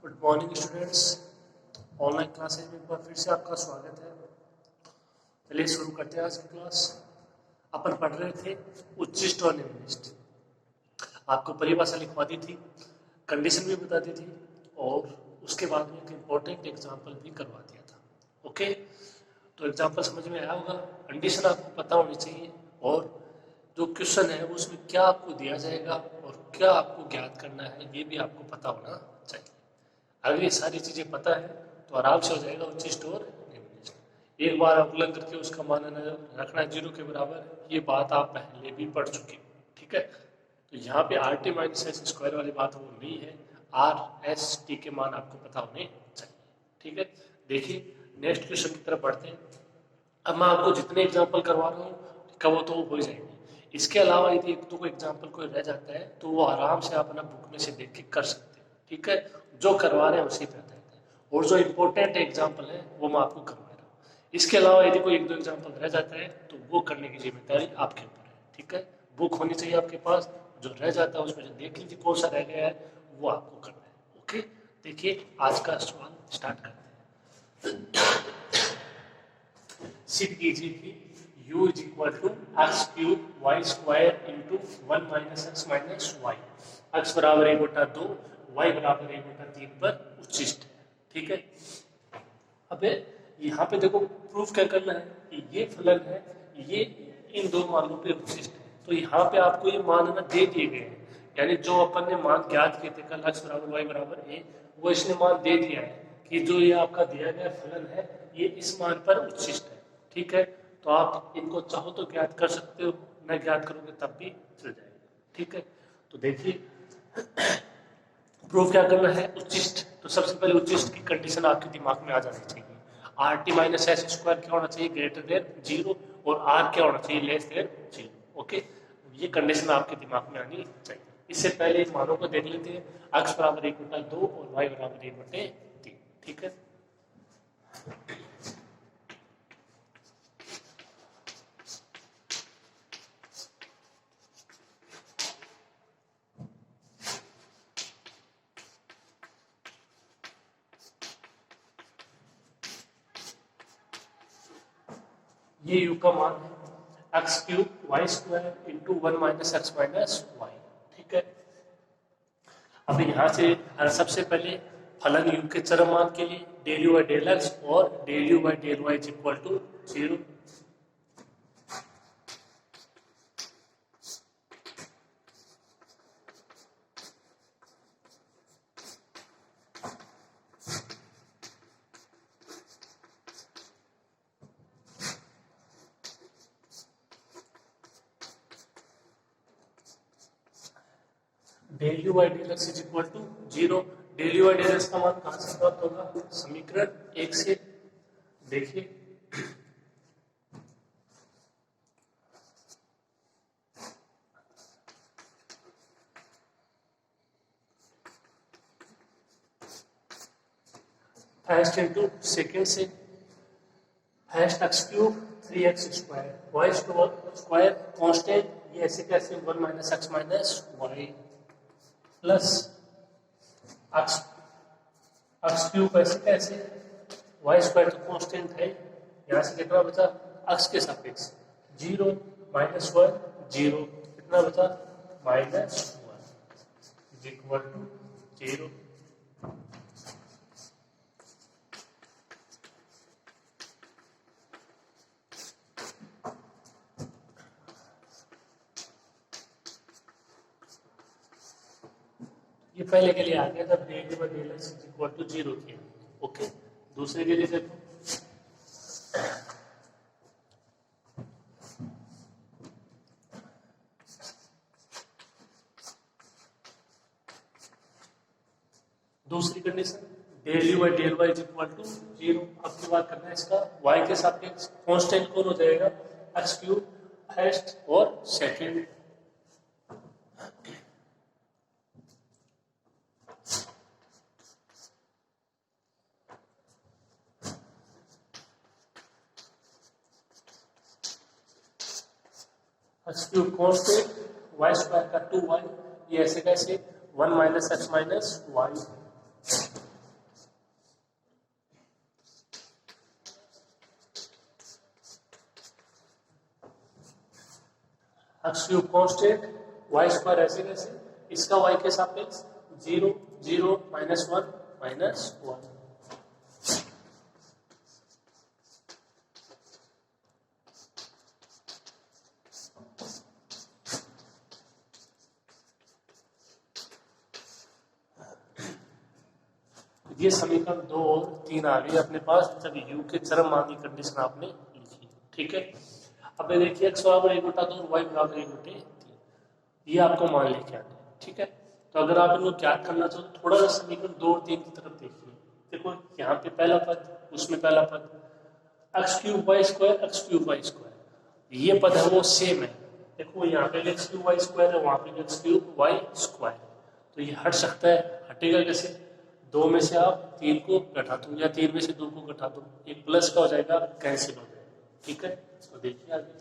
Good morning students. Online classes में एक बार फिर से आपका स्वागत है। चलिए शुरू करते हैं आज की क्लास। अपन पढ़ रहे थे उच्चिष्ट और निम्निष्ट। आपको परिभाषा लिखवा दी थी, कंडीशन भी बता दी थी और उसके बाद में एक इम्पोर्टेंट एग्जाम्पल भी करवा दिया था। ओके, तो एग्जाम्पल समझ में आया होगा। कंडीशन आपको पता होनी चाहिए और जो क्वेश्चन है वो उसमें क्या आपको दिया जाएगा और क्या आपको ज्ञात करना है ये भी आपको पता होना चाहिए। अगर ये सारी चीज़ें पता है तो आराम से हो जाएगा उच्चिष्ट और निम्निष्ट। एक बार अवकलन करके उसका मान रखना 0 के बराबर, ये बात आप पहले भी पढ़ चुके हो। ठीक है, तो यहाँ पे are t minus s square वाली बात वो नहीं है, आर एस टी के मान आपको पता होने चाहिए। ठीक है, देखिए नेक्स्ट क्वेश्चन की तरफ बढ़ते हैं। अब मैं आपको जितने एग्जाम्पल करवा रहा हूँ कवर तो हो जाएंगे। इसके अलावा यदि एक दो एग्जाम्पल कोई रह जाता है तो वो आराम से आप अपना बुक में से देख के कर सकते हैं। ठीक है, जो करवा रहे हैं उसी पे आता है और जो इम्पोर्टेंट एग्जाम्पल है वो मैं आपको करवा रहा हूँ। इसके अलावा यदि कोई एक दो एग्जाम्पल रह जाता है तो वो करने की जिम्मेदारी आपके ऊपर है। ठीक है, बुक होनी चाहिए आपके पास, जो रह जाता है उसमें से देख लीजिए कौन सा रह गया है वो आपको करना है। ओके, देखिए आज का सवाल स्टार्ट करते हैं। सिद्ध कीजिए कि u is equal to X cube Y square into 1 minus x minus Y, X बराबर 1/2 वाई बराबर 1/3 पर उच्चिष्ट है। ठीक है, अबे यहाँ पे देखो प्रूफ क्या करना है कि ये फलन है, ये इन दो मानों पे उच्चिष्ट है। तो यहाँ पे आपको ये मान ना दे दिए गए हैं, यानी जो अपन ने मान ज्ञात किए थे कल एक्स बराबर वाई बराबर ए, वो इसने मान दे दिया है कि जो ये आपका दिया गया फलन है ये इस मान पर उच्चिष्ट है। ठीक है, तो आप इनको चाहो तो ज्ञात कर सकते हो, न ज्ञात करोगे तब भी चल जाएगा। ठीक है, तो देखिए प्रूफ क्या करना है उच्चिष्ट। तो सबसे पहले उच्चिष्ट की कंडीशन आपके दिमाग में आ जानी चाहिए। Are t minus s square क्या होना चाहिए, ग्रेटर देन 0, और आर क्या होना चाहिए, लेस देन 0। ओके, ये कंडीशन आपके दिमाग में आनी चाहिए। इससे पहले इन मानों को देख लेते हैं, एक्स बराबर 1/2 और वाई बराबर 1/3। ठीक है, ये u का मान है x cube Y square into 1 minus x minus Y. ठीक है, अब यहाँ से सबसे पहले फलन u के चरम मान के लिए del you by del x और del you by del Y is equal to 0। Del you by del x is equal to 0। Del you by del x का मान कहाँ से प्राप्त होगा, समीकरण 1 से। देखिए फर्स्ट इंटू सेकेंड से, first X cube 3x square Y square constant, ये ऐसे कैसे 1 minus x minus Y plus X cube ऐसे कैसे, वाई स्क्वायर तो कांस्टेंट है, यहाँ से कितना बचा एक्स के सापेक्ष 0 माइनस 1 0, कितना बचा माइनस 1 इज इक्वल टू 0। ये पहले के लिए आ गया जब del by del x is equal to 0 किया। ओके, दूसरे के लिए देखो, दूसरी condition del you by del Y is equal to 0। अब की बात करना है इसका वाई के सापेक्ष कांस्टेंट कौन हो जाएगा, एक्स क्यूब फर्स्ट और second. X cube constant Y square का 2y, ये ऐसे कैसे 1 minus x minus Y x cube constant, Y square ऐसे कैसे, इसका वाई के सापेक्ष 0 0 -1 -1। ये समीकरण 2 और 3 आ गई अपने पास जब u के चरम मान की कंडीशन आपने लिखी, ठीक है। अब देखिए एक्स बराबर 1/2 और वाई बराबर 1/3, ये आपको मान लेके आने, ठीक है। तो अगर आप इनको ज्ञात करना चाहो तो थोड़ा सा समीकरण 2 और 3 की तरफ देखिए। देखो यहाँ पे पहला पद, उसमें पहला पद X cube Y square, X cube Y square, ये पद है वो सेम है। देखो यहाँ पे एक्स क्यूब वाई स्क्वायर है, वहां पे एक्स क्यूब वाई स्क्वायर, तो ये हट सकता है। हटेगा कैसे, 2 में से आप 3 को घटा दो या 3 में से 2 को घटा दो, एक प्लस का हो जाएगा, कैंसिल हो जाएगा, ठीक है। तो देखिए आगे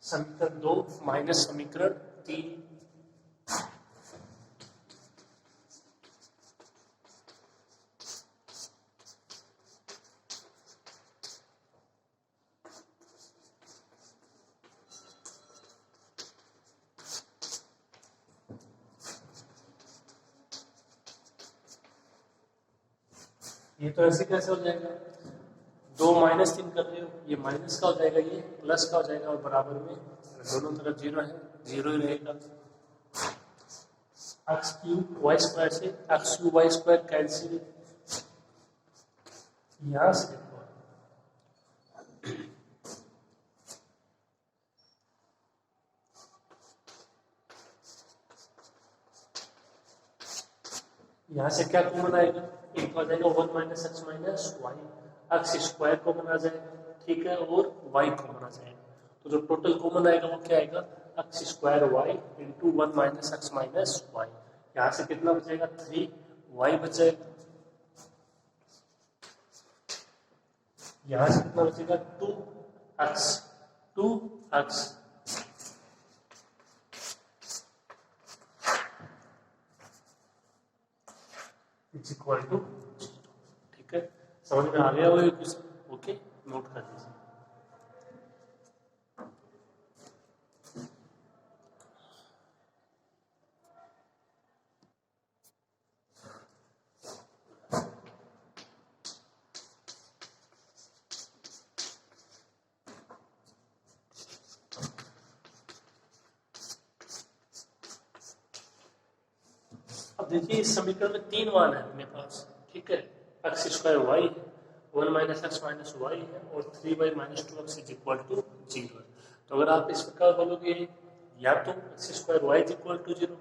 समीकरण 2 माइनस समीकरण 3, ये तो ऐसे कैसे हो जाएगा, 2 -3 कर रहे हो, ये माइनस का हो जाएगा, ये प्लस का हो जाएगा, और बराबर में दोनों तरफ 0 है, 0 ही रहेगा। एक्स क्यूब वाई स्क्वायर से X cube Y square cancel, यहां से यहाँ से क्या कॉमन आएगा, एक आ जाएगा 1 - x - y, x square common आ जाएगा, ठीक है, और y कॉमन आ जाएगा। तो जो टोटल कॉमन आएगा वो क्या आएगा, X square Y into 1 - x - y। यहाँ से कितना बचेगा, 3y बच जाएगा। यहाँ से कितना बचेगा, 2x 2x is equal to, ठीक है। समझ में आ गया वो क्वेश्चन, ओके, नोट कर लीजिए। अब देखिए इस समीकरण में 3 मान है अपने पास, ठीक है। एक्स स्क्वायर वाई है, 1 - x - y है, और 3y - 2x is equal to 0 है। तो अगर आप इस प्रकार बोलोगे, या तो x square y is equal to 0,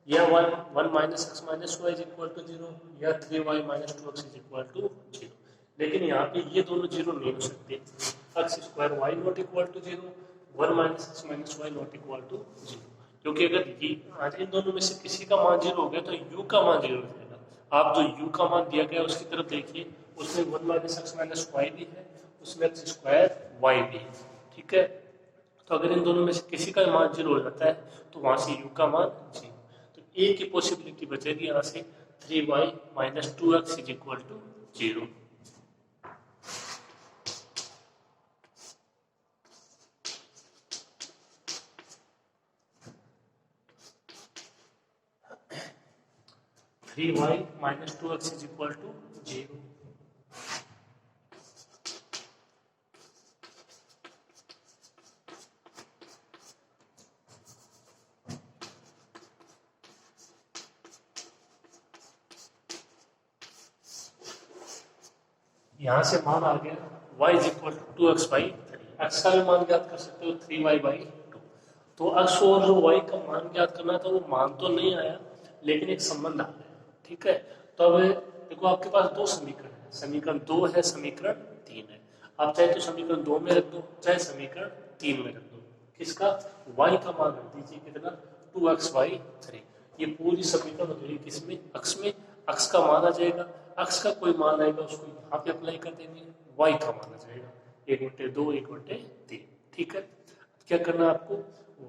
या 1 - x - y is equal to 0, या 3y - 2x is equal to 0। लेकिन यहाँ पे ये दोनों 0 नहीं हो सकते। X square y not equal to 0, 1 - x - y not equal to 0, क्योंकि अगर ये आज इन दोनों में से किसी का मान 0 हो गया तो u का मान 0 हो जाएगा। आप जो u का मान दिया गया उसकी तरफ देखिए, उसमें 1 - x - y भी है, उसमें एक्स स्क्वायर वाई भी है, ठीक है। तो अगर इन दोनों में से किसी का मान 0 हो जाता है तो वहां से u का मान 0, तो a की पॉसिबिलिटी बचेगी यहाँ से 3y - 2x is equal to 0। Three y - 2x is equal to 0। यहाँ से मान आ गया y is equal to 2x/3। x का भी मान ज्ञात कर सकते हो 3y/2। तो x और जो y का मान ज्ञात करना था वो मान तो नहीं आया, लेकिन एक संबंध आ गया, ठीक है। तो अब देखो आपके पास दो समीकरण है, समीकरण 2 है, समीकरण 3 है। आप चाहे तो समीकरण 2 में रख दो, चाहे समीकरण 3 में रख दो। किसका, y का मान रख दीजिए कितना, 2x/3। ये पूरी समीकरण हो जाएगी किसमें, x में। x का मान आ जाएगा, x का कोई मान आएगा उसको यहाँ पे अप्लाई कर देंगे, y का मान आ जाएगा 1/2 1/3, ठीक है। क्या करना है आपको,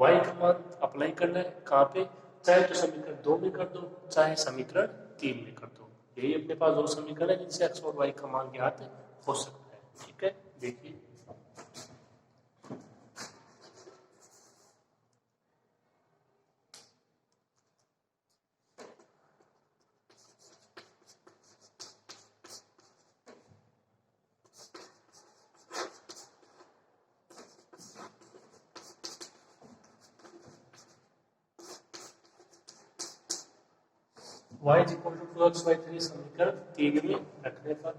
y का मान अप्लाई करना है कहाँ पे, चाहे तो समीकरण 2 में कर दो, चाहे समीकरण 3 में कर दो। यही अपने पास दो समीकरण है जिनसे एक्स और वाई का मान ज्ञात हो सकता है। ठीक है, देखिए y is equal to 2x/3 समीकरण 3 में रखने पर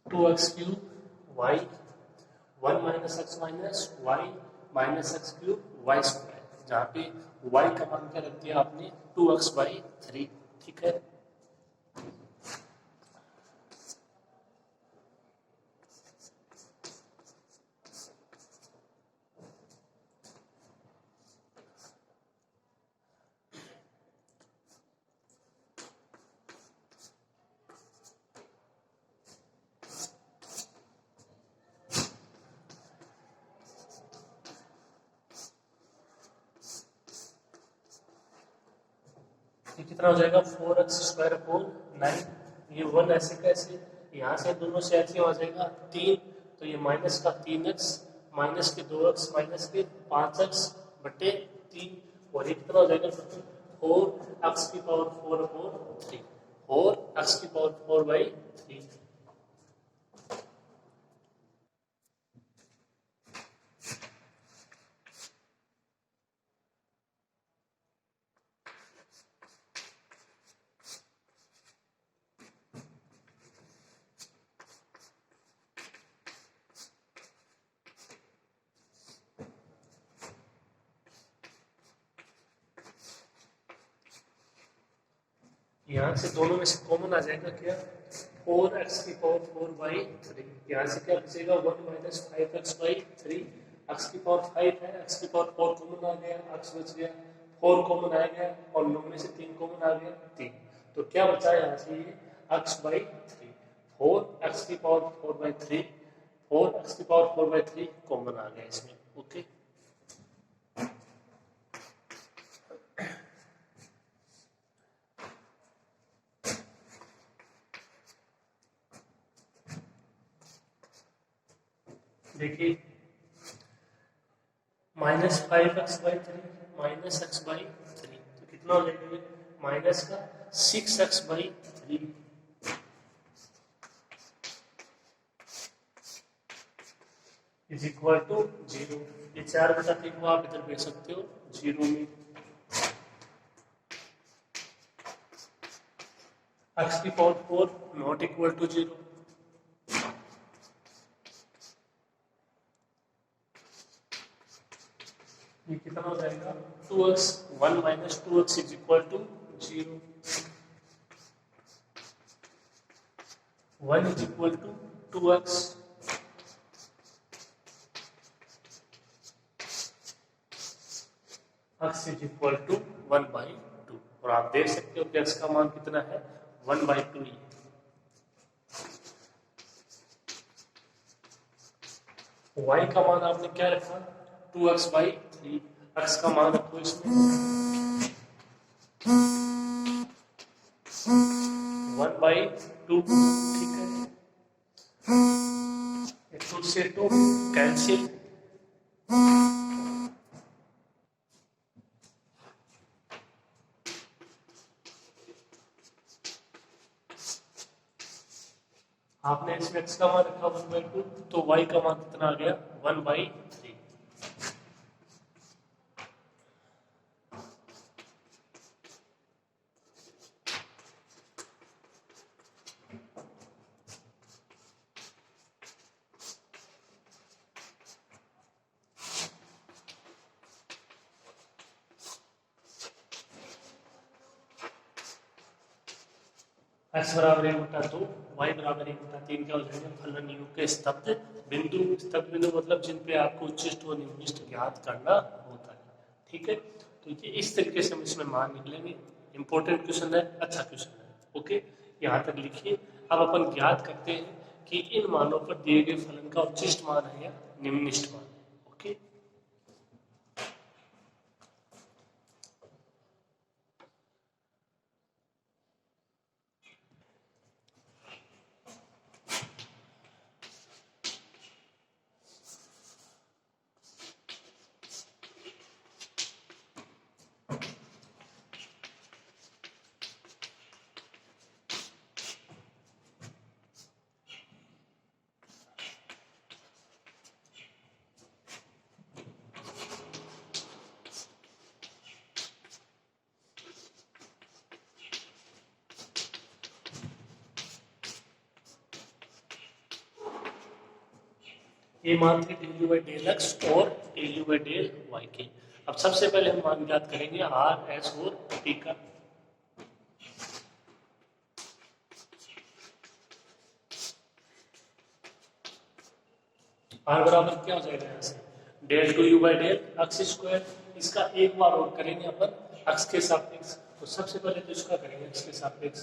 2x³ y 1 minus x minus y minus x cube Y square, जहाँ पे y का मान क्या रख दिया आपने 2x/3। ठीक है, ये कितना हो जाएगा 4x² 9। ये 1 ऐसे कैसे, यहाँ से दोनों से ऐसे हो जाएगा 3, तो ये माइनस का 3x माइनस के 2x माइनस के 5x/3, और ये कितना हो जाएगा 4x⁴/3 4x⁴/3। यहाँ से दोनों में से कॉमन आ जाएगा क्या 4x⁴/3। यहाँ से क्या बचेगा 1 माइनस 5x/3। x⁴ है, x⁴ कॉमन आ गया, x बच गया, 4 कॉमन आ गया और 9 में से 3 कॉमन आ गया 3। तो क्या बचा यहाँ से ये x/3 4x⁴/3 4x⁴/3 कॉमन आ गया इसमें। ओके, देखिए -5x/3 माइनस x/3, तो कितना हो जाएगा माइनस का 6x/3 इज इक्वल टू 0। ये 4/3 को आप इधर भेज सकते हो 0 में। x⁴ not equal to 0। ये कितना हो जाएगा 2x 1 minus 2x is equal to 0। 1 is equal to 2x, x is equal to 1/2। और आप देख सकते हो कि x का मान कितना है 1/2 ही। y का मान आपने क्या रखा 2x/3, x का मान रखो इसमें 1/2। ठीक है, 2 से 2 कैंसिल, आपने इसमें x का मान रखा 1/2, तो y का मान कितना आ गया 1/3। x बराबर 1/2, y बराबर 1/3 क्या हो जाएगा? फलन u के स्तब्ध बिंदु। स्तब्ध बिंदु मतलब जिन पे आपको उच्चिष्ट व निम्निष्ट ज्ञात करना होता है। ठीक है, तो ये इस तरीके से हम इसमें मान निकलेंगे। इंपॉर्टेंट क्वेश्चन है, अच्छा क्वेश्चन है। ओके, यहाँ तक लिखिए। अब अपन ज्ञात करते हैं कि इन मानों पर दिए गए फलन का उच्चिष्ट मान है या निम्निष्ट मान है। ओके, ये मान थे del you by del x और del you by del y के। अब सबसे पहले हम मान ज्ञात करेंगे आर एस और टी का। आर बराबर क्या हो जाएगा यहाँ से? Del two u by del x square. इसका एक बार और करेंगे अपन एक्स के सापेक्ष। तो सबसे पहले तो इसका करेंगे एक्स के सापेक्ष।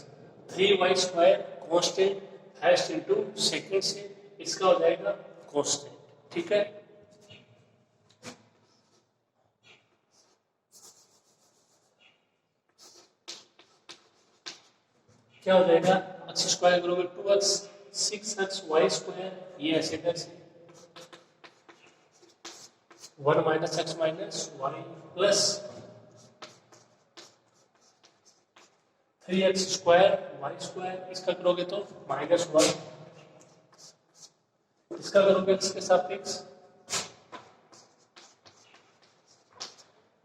3y square constant first into second से, इसका हो जाएगा कॉन्स्टेंट। ठीक है, क्या हो जाएगा? एक्स स्क्वायर करोगे 2x, 6x y स्क्वायर, ये ऐसे इधर से 1 minus x minus Y plus 3x square Y square. इसका करोगे तो -1, इसका करोगे एक्स के सापेक्ष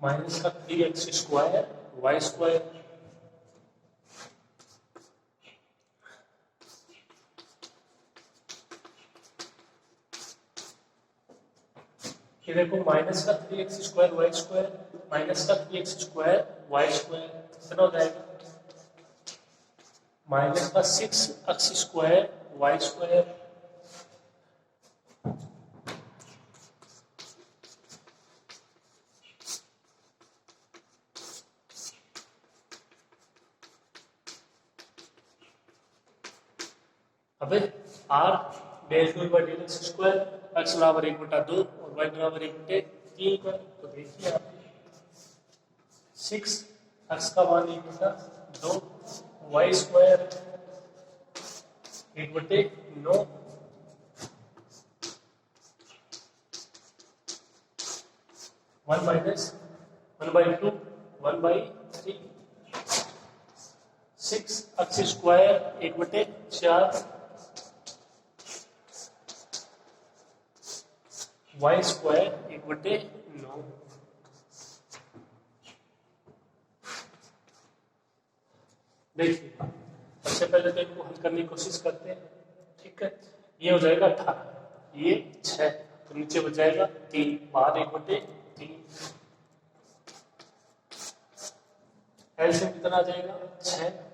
माइनस का 3x स्क्वायर वाई स्क्वायर। ये देखो माइनस का 3x square Y square minus का 3x स्क्वायर वाई स्क्वायर कितना हो जाएगा? माइनस का 6x स्क्वायर वाई स्क्वायर। अबे r del two by del x square, x बराबर 1/2 और वाई बराबर 1/3 पर। तो देखिए आप 6 एक्स का मान 1/2, y square 1/9, 1 minus 1/2 1/3, 6 x square 1/4 y square 1/9। देखिए सबसे पहले तो इनको हल करने की कोशिश करते हैं। ठीक है, ये हो जाएगा 18, ये 6, तो नीचे बच जाएगा 3, बाहर 1/3। एलसीएम कितना आ जाएगा? 6।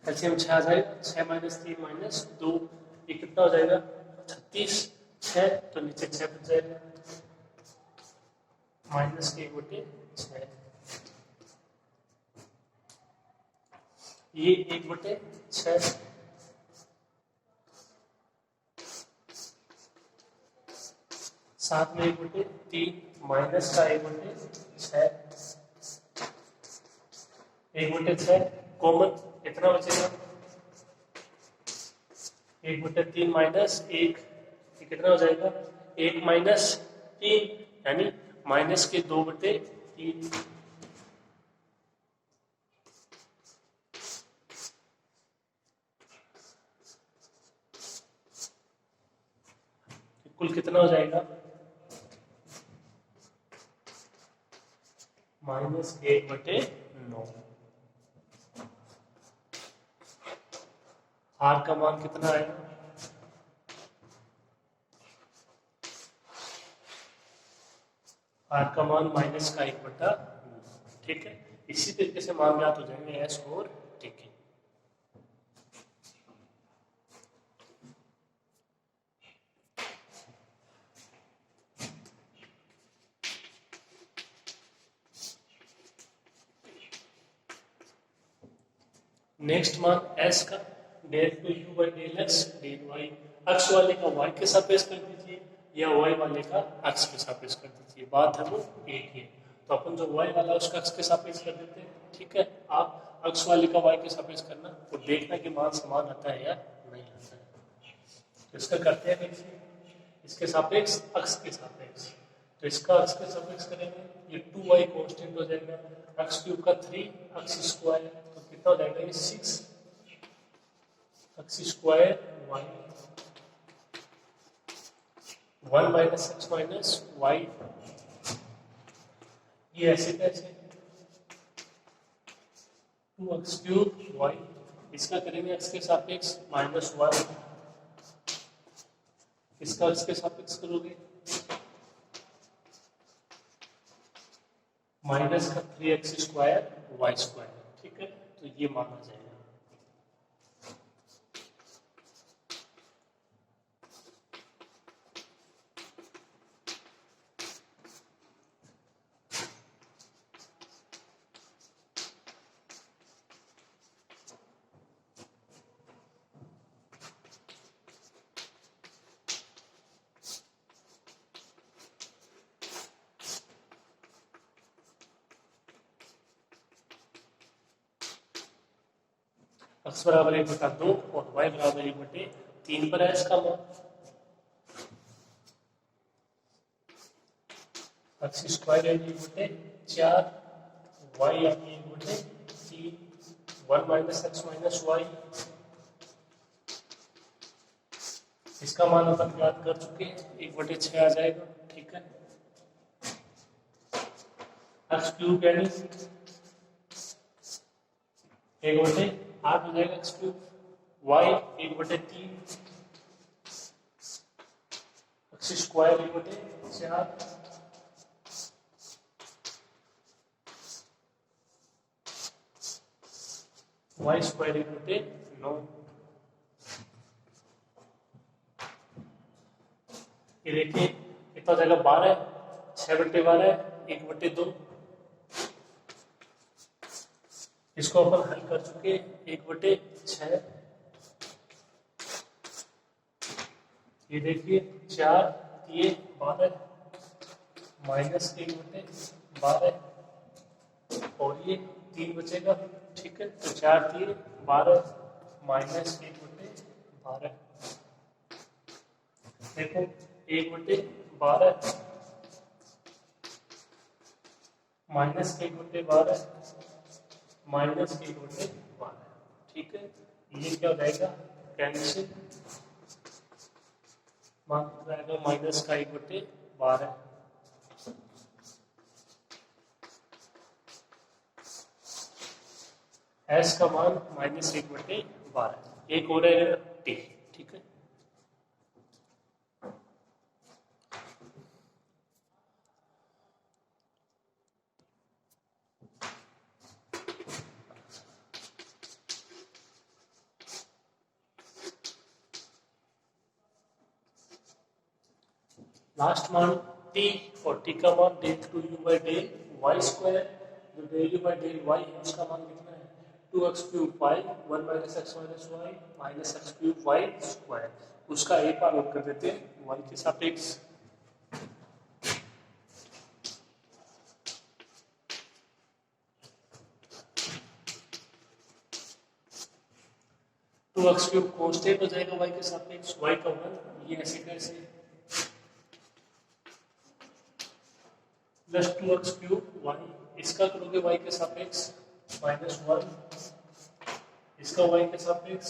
एलसीएम 6 आ जाएगा, 6 माइनस 3 माइनस 2, ये कितना हो जाएगा? 36। 6 तो नीचे 6 बच जाएगा, माइनस के 1/6, ये 1/6, साथ में 1/3 माइनस का 1/6, 1/6 कॉमन कितना बचेगा? 1/3 माइनस 1, ये कितना हो जाएगा? 1 माइनस 3 यानी माइनस के 2/3। कुल कितना हो जाएगा? -1/9। आर का मान कितना आएगा? आर का मान माइनस का 1/, ठीक है। इसी तरीके से मान ज्ञात हो जाएंगे एस और टी के। नेक्स्ट मान एस का del two u by del x del y, अक्ष वाले का वाई के सापेक्ष कर दीजिए या वाई वाले का अक्ष के सापेक्ष कर दीजिए, बात है वो एक ही है। तो अपन जो वाई वाला उसका अक्ष के सापेक्ष कर देते हैं, ठीक है। आप अक्ष वाले का वाई के सापेक्ष करना और देखना कि मान समान आता है या नहीं आता है। तो इसका करते हैं देखिए, इसके सापेक्ष अक्ष के सापेक्ष, तो इसका अक्ष के सापेक्ष करेंगे, ये 2y कांस्टेंट हो जाएगा, अक्ष क्यूब का 3 अक्ष स्क्वायर, तो कितना हो जाएगा ये 6 अक्ष square y, 1 minus x minus y, ये ऐसे कैसे 2 अक्ष क्यूब वाई, इसका करेंगे अक्ष के सापेक्ष -1, इसका अक्ष के सापेक्ष करोगे माइनस का 3x स्क्वायर वाई स्क्वायर, ठीक है। तो ये माना जाएगा। x बराबर 1/2 और y बराबर 1/3 पर है इसका मान। x स्क्वायर यानी 1/4, y यानी 1/3, 1 माइनस एक्स माइनस वाई, इसका मान अपन याद कर चुके हैं, 1/6 आ जाएगा, ठीक है। एक्स क्यूब यानी 1/8 हो जाएगा x cube, y 1/3, x square 1/4, y square 1/9। ये देखिए कितना जाएगा 12, 6/12, 1/2, इसको अपन हल कर चुके 1/6, ये देखिए 4 ये 12 माइनस 1/12 और ये 3 बचेगा, ठीक है। तो 4 3 12 माइनस 1/12, देखो 1/12 माइनस 1/12 माइनस 1/12, ठीक है। ये क्या हो जाएगा कैंसिल, मान जाएगा माइनस का 1/12। एस का मान -1/12, एक हो रहेगा टी, ठीक है। लास्ट मान टी और टी का मान del two u by del y square, जो del you by del y है उसका मान कितना है 2x cube y, 1 minus x minus y minus x cube Y square, उसका एक आरोप कर देते हैं वाई के सापेक्ष। टू एक्स क्यूब कांस्टेंट हो जाएगा वाई के सापेक्ष, वाई का 1, ये ऐसे कैसे प्लस 2x क्यूब वाई, इसका करोगे वाई के सापेक्ष -1, इसका वाई के सापेक्ष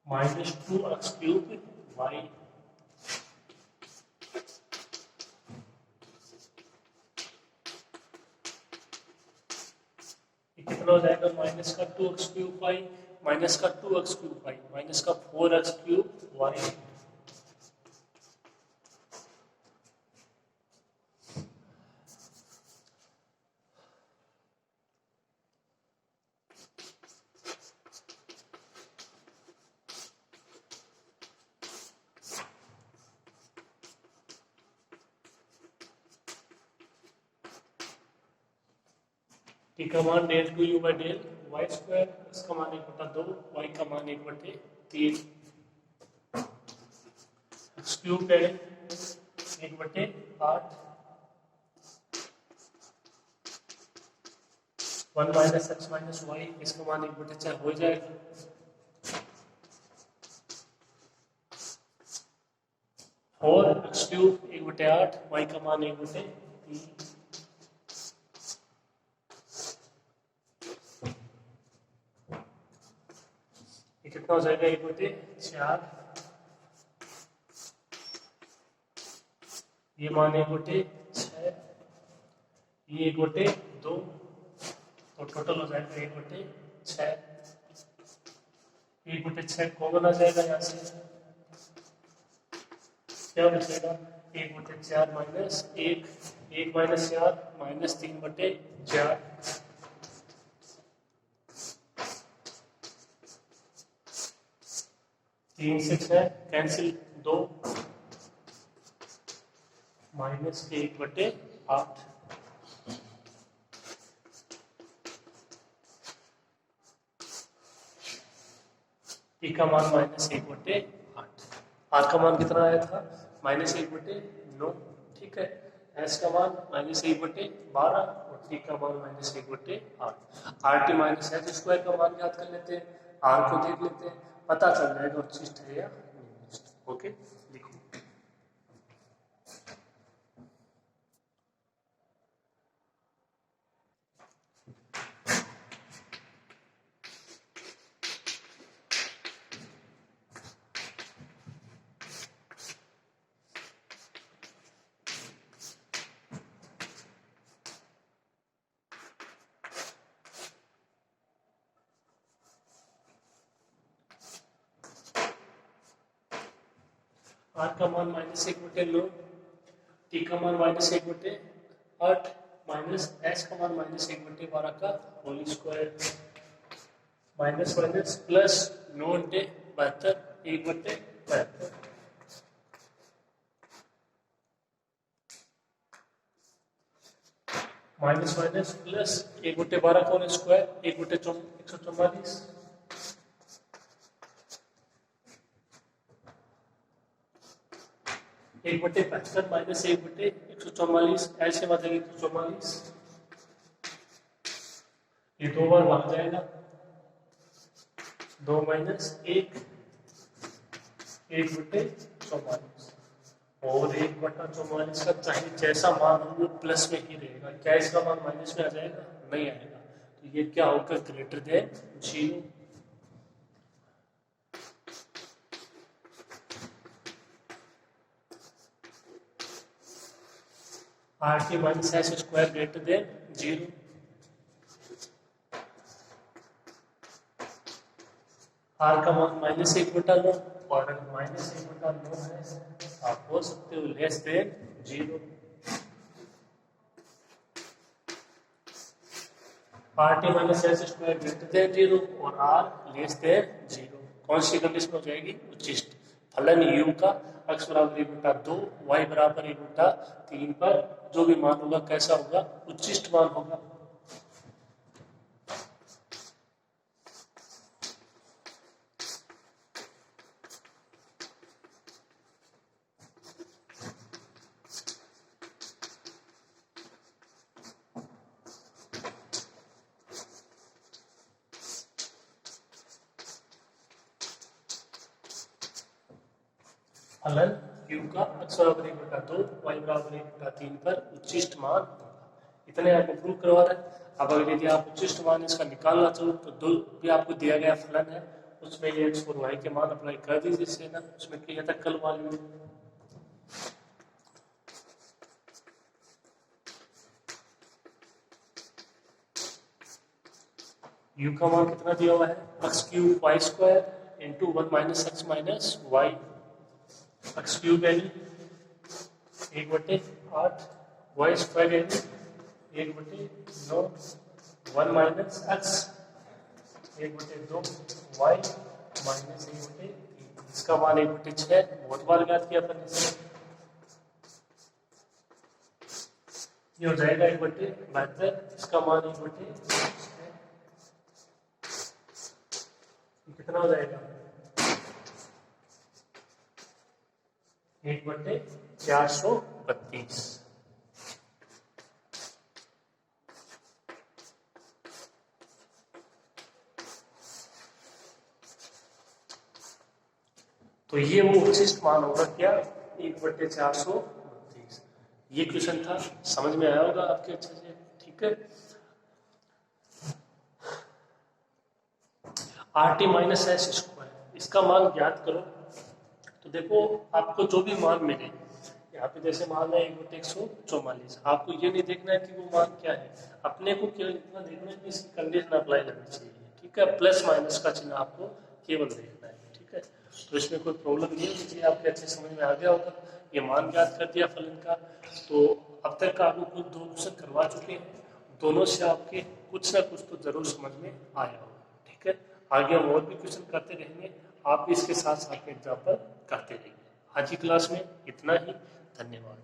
-2x क्यूब वाई, कितना हो जाएगा माइनस का 2x क्यूब वाई माइनस का 2x क्यूब वाई माइनस का 4x क्यूब वाई टी का मान del two u by del y square, इसका मान 1/2, वाई का मान 1/3, एक्स क्यूब है 1/8, 1 माइनस एक्स माइनस वाई, इसका मान 1/4 हो जाएगा। 4x क्यूब 1/8, वाई का मान 1/3, कितना हो जाएगा 1/4, ये मान 1/6, ये 1/2, तो टोटल हो जाएगा 1/6, 1/6 कॉमन आ जाएगा यहाँ से, क्या बचेगा 1/4 माइनस 1, 1 माइनस 4 माइनस 3/4, 3 से 6 कैंसिल, 2 माइनस 1/8, टी का मान माइनस 1/8, आर का मान कितना आया था माइनस 1/9, ठीक है, एस का मान माइनस 1/12 और टी का मान minus 1/8। Are t minus H square का मान याद कर लेते हैं, आर को देख लेते हैं, पता चल जाएगा उच्चिष्ट है या निम्नलिखित। ओके लिखो। आर का मान माइनस 1/9, टी का मान माइनस 1/8 माइनस एस का मान माइनस 1/12 का whole square, minus minus plus 9×72 1/72, minus minus plus 1/12 का होल स्क्वायर 1/144, 1/75 माइनस 1/144, ऐसे बचेगा 144, ये 2 बार भाग जाएगा, 2 माइनस 1, 1/44, और 1/44 का चाहे जैसा मान हो वो प्लस में ही रहेगा, क्या इसका मान माइनस में आ जाएगा, नहीं आएगा, तो ये क्या होगा greater than 0। R t minus s square greater than 0, r का मान माइनस 1/9 और अगर माइनस 1/9 है आप बोल सकते हो less than 0। R t minus s square greater than 0 और आर लेस देन 0, कौन सी कंडीशन हो जाएगी उच्चिष्ट। फलन u का x बराबर 1/2 y बराबर 1/3 पर जो भी मान होगा कैसा होगा उच्चिष्ट मान होगा। फलन u का x बराबर 1/2 y बराबर 1/3 पर उच्चिष्ट मान होगा। इतने आपको प्रूव करवा रहे हैं। अब अगर यदि आप उच्चिष्ट मान इसका निकालना चाहो तो दो भी आपको दिया गया फलन है उसमें ये x और y के मान अप्लाई कर दीजिए इससे ना, उसमें किया था कल वाले में। u का मान कितना दिया हुआ है x cube Y square into 1 minus x minus Y, x cube यानी 1/8, वाई स्क्वायर यानी 1/9, 1 माइनस एक्स 1/2, वाई माइनस 1/3, इसका मान 1/6, बहुत बार ज्ञात किया था इससे, ये हो जाएगा 1/72, इसका मान 1/6, कितना हो जाएगा 1/432। तो ये वो उचिष्ट मान होगा क्या 1/432। ये क्वेश्चन था, समझ में आया होगा आपके अच्छे से, ठीक है। RT माइनस एस स्क्वायर, इसका मान ज्ञात करो। तो देखो आपको जो भी मान मिले, यहाँ पे जैसे मान है 1/144, आपको ये नहीं देखना है कि वो मान क्या है, अपने को केवल इतना देखना है कि इसकी कंडीशन अप्लाई करनी चाहिए, ठीक है। प्लस माइनस का चिन्ह आपको केवल देखना है, ठीक है। तो इसमें कोई प्रॉब्लम नहीं होनी चाहिए, आपके अच्छे समझ में आ गया होगा। ये मान ज्ञात कर दिया फलन का, तो अब तक आपको कुछ 2 क्वेश्चन करवा चुके हैं, दोनों से आपके कुछ ना कुछ तो जरूर समझ में आया होगा, ठीक है। आगे हम और भी क्वेश्चन करते रहेंगे, आप भी इसके साथ साथ एग्जाम्पल करते रहिए। आज की क्लास में इतना ही, धन्यवाद।